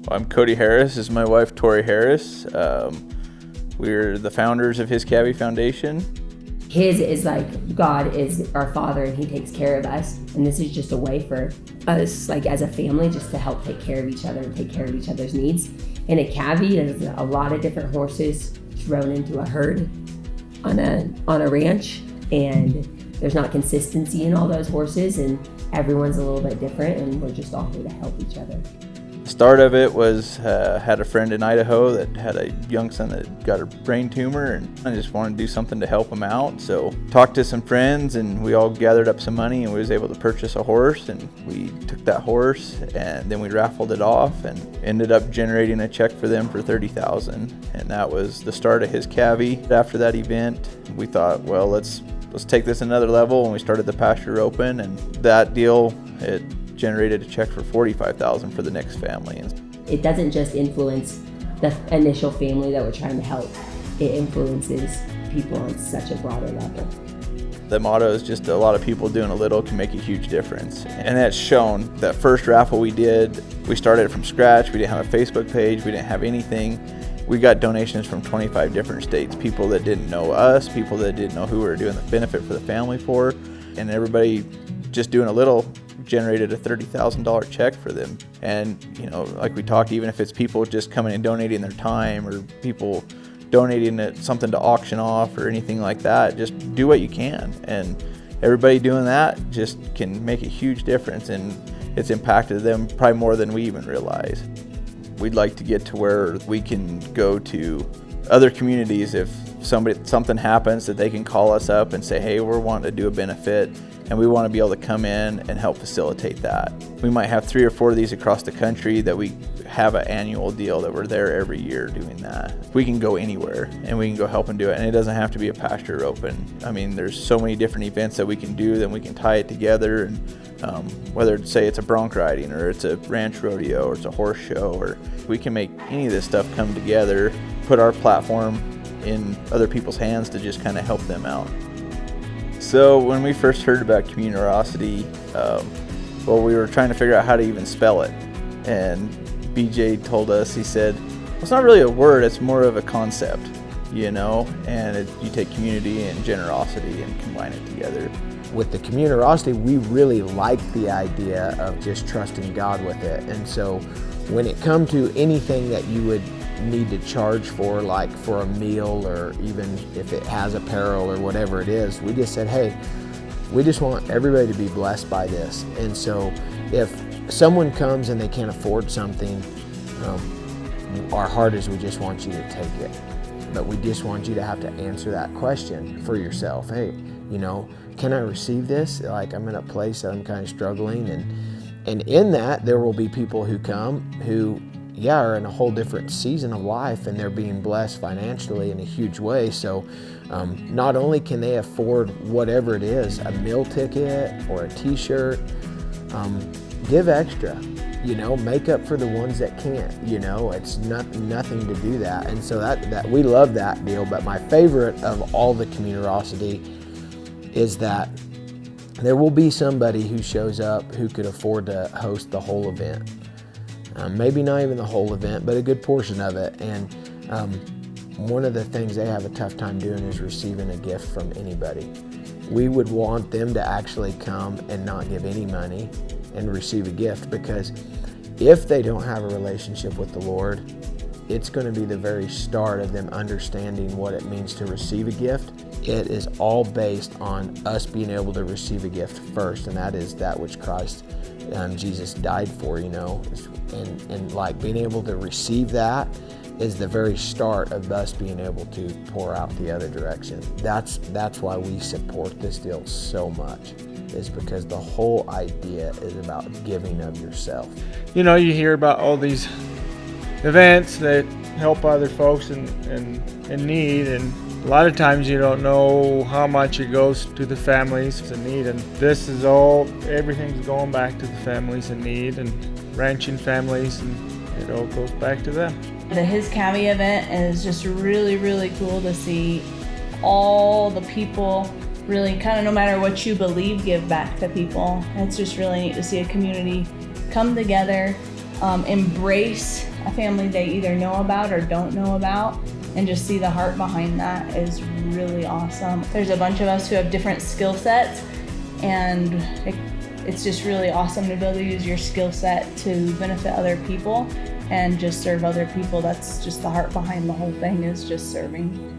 I'm Cody Harris. This is my wife, Tori Harris. We're the founders of his Cavvy Foundation. His is like God is our Father and He takes care of us. And this is just a way for us, like as a family, just to help take care of each other and take care of each other's needs. And a Cavvy is a lot of different horses thrown into a herd on a ranch. And there's not consistency in all those horses, and everyone's a little bit different, and we're just all here to help each other. The start of it was, had a friend in Idaho that had a young son that got a brain tumor, and I just wanted to do something to help him out. So talked to some friends, and we all gathered up some money, and we was able to purchase a horse, and we took that horse, and then we raffled it off, and ended up generating a check for them for $30,000, and that was the start of his Cavvy. After that event, we thought, well, let's take this another level, and we started the pasture open, and that deal, it generated a check for $45,000 for the next family. It doesn't just influence the initial family that we're trying to help. It influences people on such a broader level. The motto is just a lot of people doing a little can make a huge difference. And that's shown. That first raffle we did, we started from scratch. We didn't have a Facebook page. We didn't have anything. We got donations from 25 different states, people that didn't know us, people that didn't know who we were doing the benefit for the family for, and everybody just doing a little generated a $30,000 check for them. And, you know, like we talked, even if it's people just coming and donating their time, or people donating something to auction off or anything like that, just do what you can. And everybody doing that just can make a huge difference, and it's impacted them probably more than we even realize. We'd like to get to where we can go to other communities if something happens, that they can call us up and say, hey, we're wanting to do a benefit, and we want to be able to come in and help facilitate that. We might have 3 or 4 of these across the country that we have an annual deal that we're there every year doing that. We can go anywhere and we can go help and do it, and it doesn't have to be a pasture open. I mean, there's so many different events that we can do, then we can tie it together, and whether it's, say it's a bronc riding, or it's a ranch rodeo, or it's a horse show, or we can make any of this stuff come together, put our platform in other people's hands to just kind of help them out. So when we first heard about Communirosity, well, we were trying to figure out how to even spell it. And BJ told us, he said, well, it's not really a word, it's more of a concept, you know, and you take community and generosity and combine it together. With the Communirosity, we really like the idea of just trusting God with it. And so when it comes to anything that you would need to charge for, like for a meal, or even if it has apparel or whatever it is, we just said, hey, we just want everybody to be blessed by this. And so if someone comes and they can't afford something, our heart is we just want you to take it. But we just want you to have to answer that question for yourself. Hey, you know, can I receive this? Like, I'm in a place that I'm kind of struggling, and in that there will be people who come who are in a whole different season of life, and they're being blessed financially in a huge way. So not only can they afford whatever it is, a meal ticket or a t-shirt, give extra, you know, make up for the ones that can't, you know, it's nothing to do that. And so that we love that deal. But my favorite of all the Communirosity is that there will be somebody who shows up who could afford to host the whole event. Maybe not even the whole event, but a good portion of it. And one of the things they have a tough time doing is receiving a gift from anybody. We would want them to actually come and not give any money and receive a gift, because if they don't have a relationship with the Lord, it's going to be the very start of them understanding what it means to receive a gift. It is all based on us being able to receive a gift first, and that is that which Christ, Jesus died for, you know, and like being able to receive that is the very start of us being able to pour out the other direction. That's why we support this deal so much, is because the whole idea is about giving of yourself. You know, you hear about all these events that help other folks in need, and a lot of times you don't know how much it goes to the families in need, and this is everything's going back to the families in need and ranching families, and it all goes back to them. His Cavvy event is just really, really cool to see all the people really kind of, no matter what you believe, give back to people. It's just really neat to see a community come together, embrace a family they either know about or don't know about, and just see the heart behind that is really awesome. There's a bunch of us who have different skill sets, and it's just really awesome to be able to use your skill set to benefit other people and just serve other people. That's just the heart behind the whole thing, is just serving.